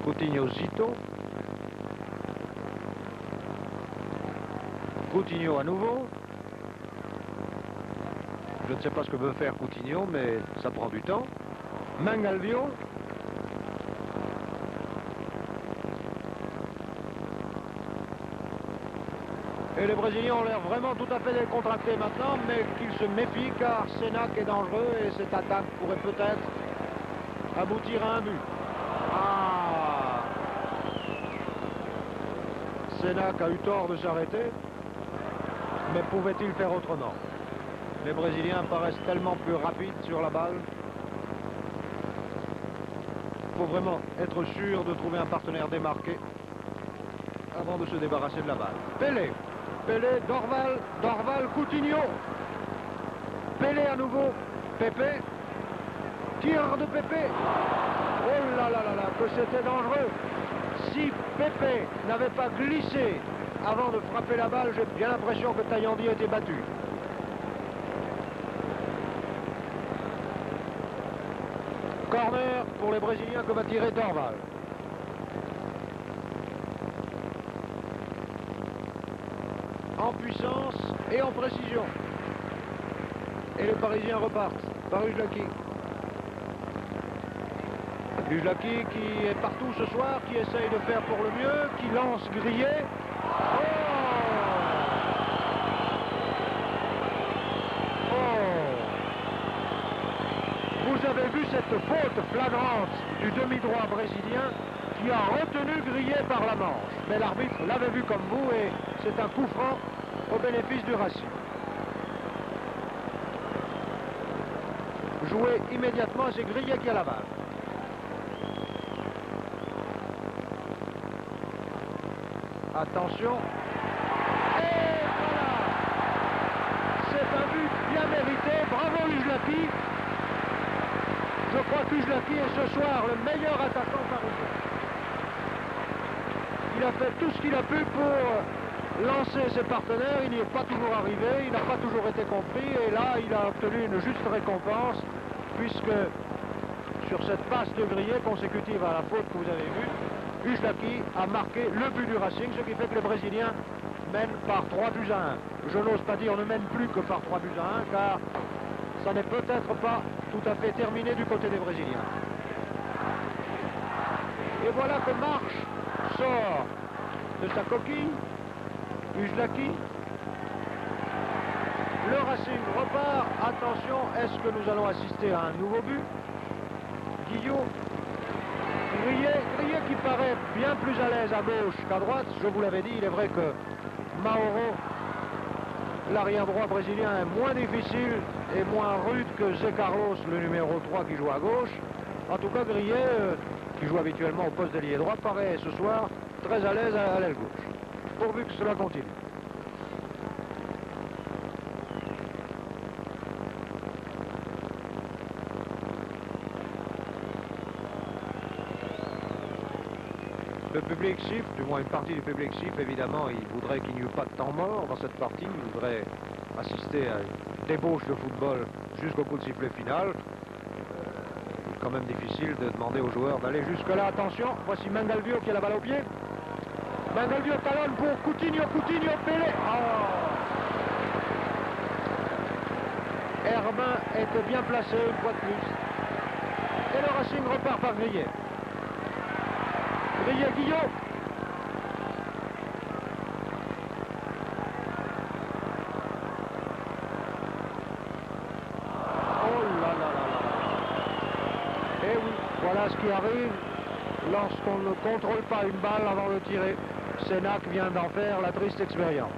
Coutinho, Zito. Coutinho à nouveau. Je ne sais pas ce que veut faire Coutinho, mais ça prend du temps. Mangalvio. Et les Brésiliens ont l'air vraiment tout à fait décontractés maintenant, mais qu'ils se méfient car Senac est dangereux et cette attaque pourrait peut-être aboutir à un but. Ah! Senac a eu tort de s'arrêter, mais pouvait-il faire autrement? Les Brésiliens paraissent tellement plus rapides sur la balle. Il faut vraiment être sûr de trouver un partenaire démarqué avant de se débarrasser de la balle. Pelé, Dorval, Dorval, Coutinho. Pelé à nouveau, Pepe. Tir de Pepe. Oh là là là là, que c'était dangereux. Si Pepe n'avait pas glissé avant de frapper la balle, j'ai bien l'impression que Taillandi était battu. Corner pour les Brésiliens que va tirer Dorval. En puissance et en précision. Et les Parisiens repartent par Ujlaki. Ujlaki qui est partout ce soir, qui essaye de faire pour le mieux, qui lance Grillet. Vous avez vu cette faute flagrante du demi-droit brésilien qui a retenu Grillet par la manche. Mais l'arbitre l'avait vu comme vous et c'est un coup franc au bénéfice du Racing. Joué immédiatement, c'est Grillet qui a la balle. Attention. Et voilà! C'est un but bien mérité. Bravo Ujlaki. Je crois qu'Ujlaki est ce soir le meilleur attaquant parisien. Il a fait tout ce qu'il a pu pour lancer ses partenaires. Il n'y est pas toujours arrivé, il n'a pas toujours été compris. Et là, il a obtenu une juste récompense, puisque sur cette passe de Grillet consécutive à la faute que vous avez vue, Ujlaki a marqué le but du Racing, ce qui fait que les Brésiliens mènent par 3 buts à 1. Je n'ose pas dire ne mènent plus que par 3 buts à 1, car ça n'est peut-être pas tout à fait terminé du côté des Brésiliens. Et voilà que Marche sort de sa coquille. Ujlaki. Le Racing repart. Attention, est-ce que nous allons assister à un nouveau but? Guillot. Grillet qui paraît bien plus à l'aise à gauche qu'à droite. Je vous l'avais dit, il est vrai que Mauro, l'arrière droit brésilien, est moins difficile et moins rude que Zé Carlos, le numéro 3 qui joue à gauche. En tout cas, Grillet, qui joue habituellement au poste d'ailier droit, paraît ce soir très à l'aise à l'aile gauche. Pourvu que cela continue. Le public siffle, du moins une partie du public siffle, évidemment, il voudrait qu'il n'y eût pas de temps mort dans cette partie, il voudrait assister à une débauche de football jusqu'au coup de sifflet final. Il est quand même difficile de demander aux joueurs d'aller jusque-là. Attention, voici Mangalvio qui a la balle au pied. Mangalvio talonne pour Coutinho, Pelé. Oh. Herbin était bien placé une fois de plus. Et le Racing repart par Grillet. Guillot. Oh là là là là. Et oui, voilà ce qui arrive lorsqu'on ne contrôle pas une balle avant de tirer. Senac vient d'en faire la triste expérience.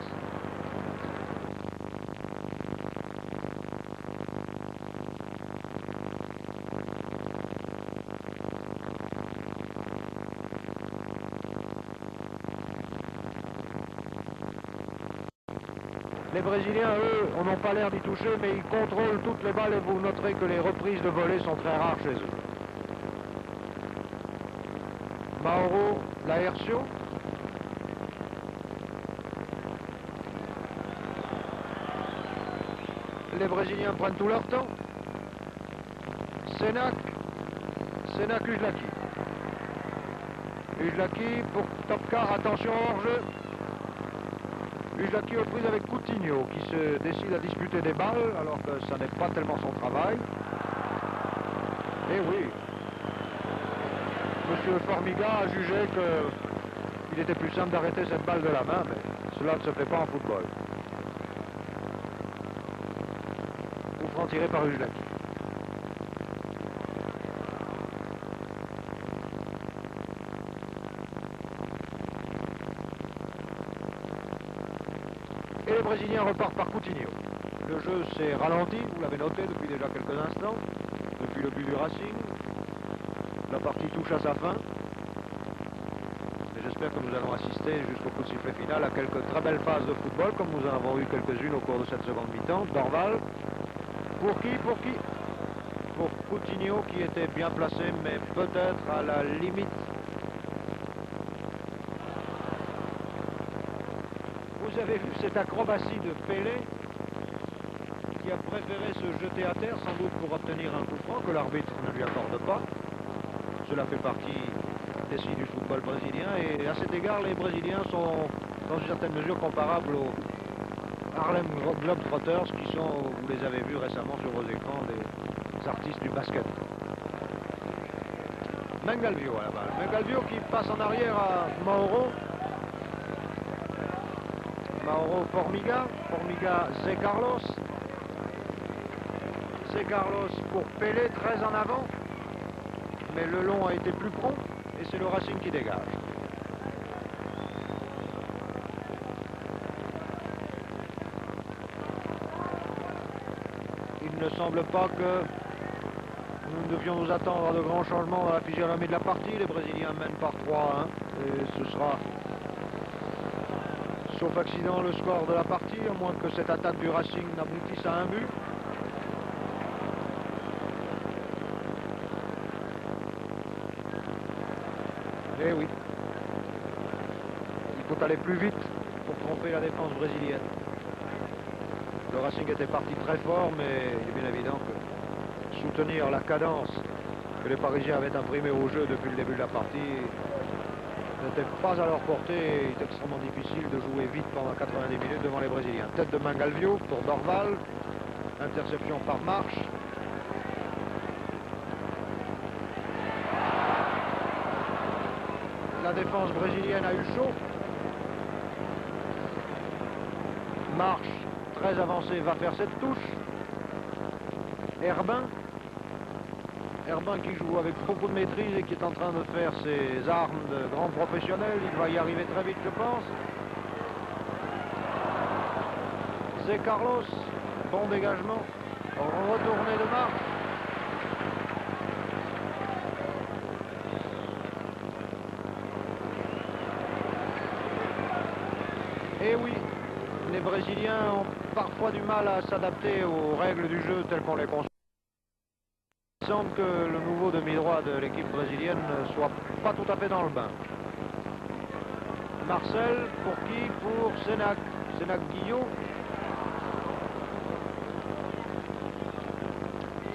Les Brésiliens, eux, n'ont pas l'air d'y toucher, mais ils contrôlent toutes les balles et vous noterez que les reprises de volée sont très rares chez eux. Mauro Laércio. Les Brésiliens prennent tout leur temps. Senac Ujlaki. Ujlaki pour Topka, attention hors-jeu. Ujlaki aux prises avec Coutinho qui se décide à disputer des balles alors que ça n'est pas tellement son travail. Et oui, Monsieur Formiga a jugé qu'il était plus simple d'arrêter cette balle de la main, mais cela ne se fait pas en football. Coup franc tiré par Ujlaki. Et les Brésiliens repartent par Coutinho. Le jeu s'est ralenti, vous l'avez noté depuis déjà quelques instants, depuis le but du Racing. La partie touche à sa fin. Et j'espère que nous allons assister jusqu'au coup de sifflet final à quelques très belles phases de football, comme nous en avons eu quelques-unes au cours de cette seconde mi-temps. Dorval. Pour qui? Pour Coutinho qui était bien placé, mais peut-être à la limite. Vous avez vu cette acrobatie de Pelé qui a préféré se jeter à terre, sans doute pour obtenir un coup franc que l'arbitre ne lui accorde pas. Cela fait partie des signes du football brésilien et à cet égard, les Brésiliens sont dans une certaine mesure comparables aux Harlem Globetrotters qui sont, vous les avez vus récemment sur vos écrans, des artistes du basket. Mangalvio à la balle. Mangalvio qui passe en arrière à Mauro. Mauro Formiga. Formiga Zé Carlos. Zé Carlos pour Pelé, très en avant. Mais le long a été plus prompt et c'est le Racing qui dégage. Il ne semble pas que nous devions nous attendre à de grands changements dans la physionomie de la partie. Les Brésiliens mènent par 3-1 et ce sera, sauf accident, le score de la partie, à moins que cette attaque du Racing n'aboutisse à un but. Eh oui, il faut aller plus vite pour tromper la défense brésilienne. Le Racing était parti très fort, mais il est bien évident que soutenir la cadence que les Parisiens avaient imprimée au jeu depuis le début de la partie n'était pas à leur portée et il est extrêmement difficile de jouer vite pendant 90 minutes devant les Brésiliens. Tête de Mangalvio pour Dorval, interception par marche. La défense brésilienne a eu chaud. Marche, très avancé, va faire cette touche. Herbin qui joue avec beaucoup de maîtrise et qui est en train de faire ses armes de grand professionnel. Il va y arriver très vite, je pense. C'est Carlos. Bon dégagement. Retourné de marche. Et oui, les Brésiliens ont parfois du mal à s'adapter aux règles du jeu telles qu'on les construit. Il semble que le nouveau demi-droit de l'équipe brésilienne ne soit pas tout à fait dans le bain. Marcel, pour qui? Pour Senac. Senac Guillot.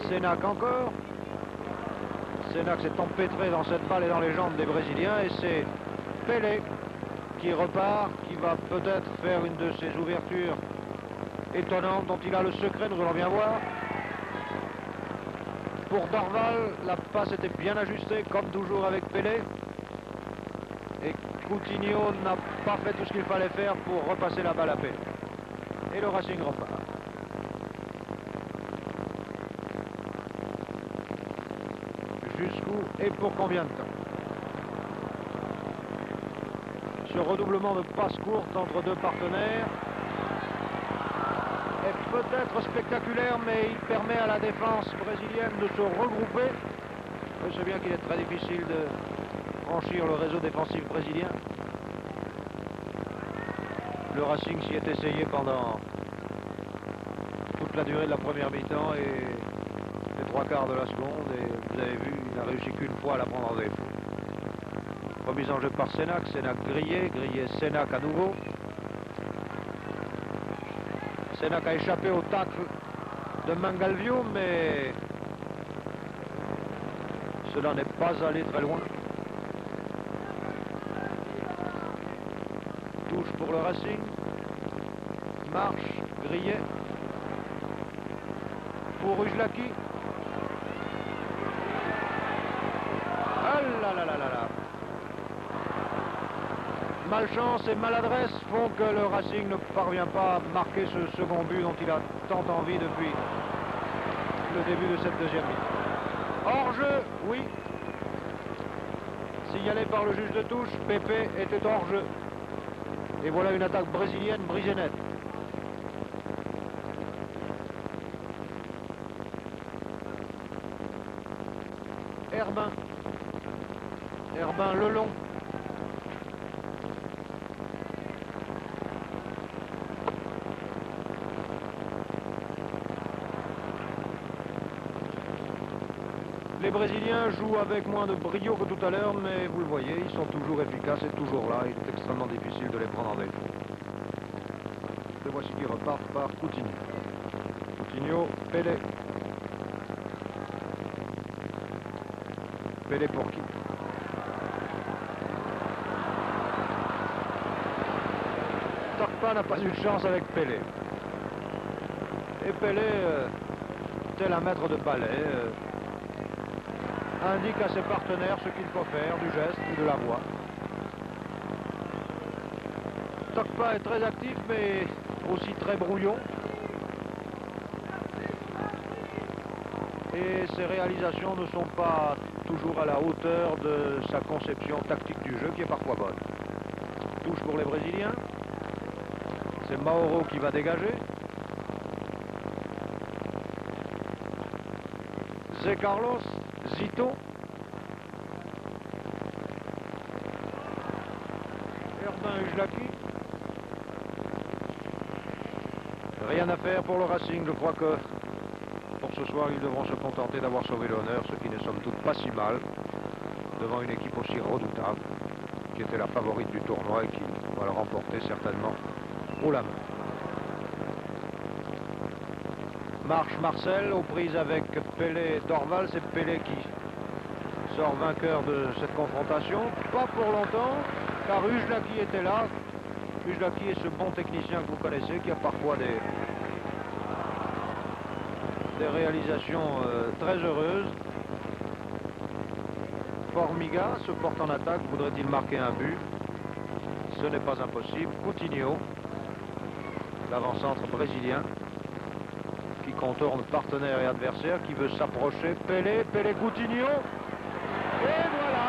Senac encore. Senac s'est empêtré dans cette balle et dans les jambes des Brésiliens et c'est Pelé qui repart, qui va peut-être faire une de ces ouvertures étonnantes dont il a le secret, nous allons bien voir. Pour Dorval, la passe était bien ajustée, comme toujours avec Pelé. Et Coutinho n'a pas fait tout ce qu'il fallait faire pour repasser la balle à Pelé. Et le Racing repart. Jusqu'où et pour combien de temps? Ce redoublement de passes courtes entre deux partenaires est peut-être spectaculaire, mais il permet à la défense brésilienne de se regrouper. Je sais bien qu'il est très difficile de franchir le réseau défensif brésilien. Le Racing s'y est essayé pendant toute la durée de la première mi-temps et les trois quarts de la seconde. Et vous avez vu, il n'a réussi qu'une fois à la prendre en défaut. Remise en jeu par Sénac, Sénac grillé, Sénac à nouveau. Sénac a échappé au tacle de Mangalvio, mais cela n'est pas allé très loin. Touche pour le Racing. Marche, grillé. Pour Ujlaki. Ah là là là là là. Malchance et maladresse font que le Racing ne parvient pas à marquer ce second but dont il a tant envie depuis le début de cette deuxième mi-temps. Hors-jeu, oui. Signalé par le juge de touche, Pepe était hors-jeu. Et voilà une attaque brésilienne brisée nette. Herbin. Herbin le long. Les Brésiliens jouent avec moins de brio que tout à l'heure, mais vous le voyez, ils sont toujours efficaces et toujours là. Il est extrêmement difficile de les prendre en défaut. Les voici qui repartent par Coutinho. Coutinho, Pelé. Pelé pour qui? Tokpa n'a pas eu de chance avec Pelé. Et Pelé, tel un maître de ballet, indique à ses partenaires ce qu'il faut faire, du geste ou de la voix. Tokpa est très actif, mais aussi très brouillon. Et ses réalisations ne sont pas toujours à la hauteur de sa conception tactique du jeu, qui est parfois bonne. Touche pour les Brésiliens. C'est Mauro qui va dégager. Zé Carlos, Zito. Herbin Ujlaki. Rien à faire pour le Racing. Je crois que pour ce soir, ils devront se contenter d'avoir sauvé l'honneur, ce qui n'est somme toute pas si mal, devant une équipe aussi redoutable, qui était la favorite du tournoi et qui va le remporter certainement haut la main. Marche Marcel aux prises avec Pelé et Dorval. C'est Pelé qui sort vainqueur de cette confrontation. Pas pour longtemps, car Ujlaki était là. Ujlaki est ce bon technicien que vous connaissez, qui a parfois des réalisations très heureuses. Formiga se porte en attaque. Voudrait-il marquer un but? Ce n'est pas impossible. Coutinho, l'avant-centre brésilien, qui contourne partenaire et adversaire, qui veut s'approcher. Pelé, Coutinho. Et voilà.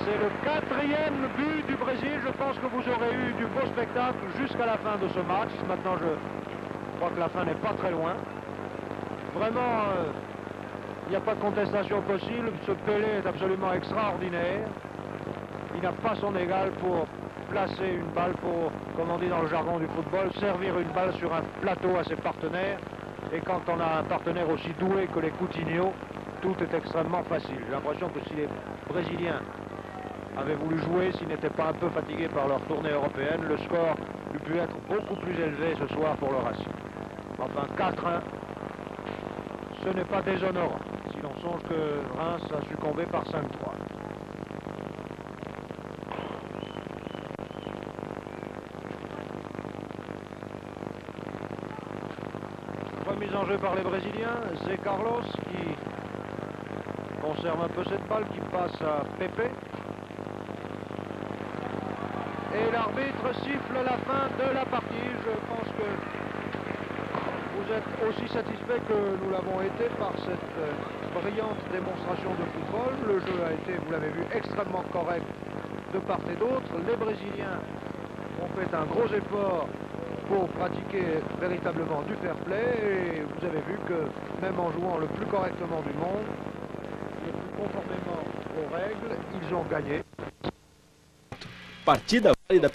C'est le 4e but du Brésil. Je pense que vous aurez eu du beau spectacle jusqu'à la fin de ce match. Maintenant, je crois que la fin n'est pas très loin. Vraiment, il n'y a pas de contestation possible. Ce Pelé est absolument extraordinaire. Il n'a pas son égal pour placer une balle, pour, comme on dit dans le jargon du football, servir une balle sur un plateau à ses partenaires. Et quand on a un partenaire aussi doué que les Coutinho, tout est extrêmement facile. J'ai l'impression que si les Brésiliens avaient voulu jouer, s'ils n'étaient pas un peu fatigués par leur tournée européenne, le score eût pu être beaucoup plus élevé ce soir pour le Racing. Enfin, 4-1, ce n'est pas déshonorant, si l'on songe que Reims a succombé par 5-3. Remise en jeu par les Brésiliens, Zé Carlos qui conserve un peu cette balle, qui passe à Pepe. Et l'arbitre siffle la fin de la partie. Je pense que vous êtes aussi satisfait que nous l'avons été par cette brillante démonstration de football. Le jeu a été, vous l'avez vu, extrêmement correct de part et d'autre. Les Brésiliens ont fait un gros effort pour pratiquer véritablement du fair play. Et vous avez vu que même en jouant le plus correctement du monde, le plus conformément aux règles, ils ont gagné. Partida válida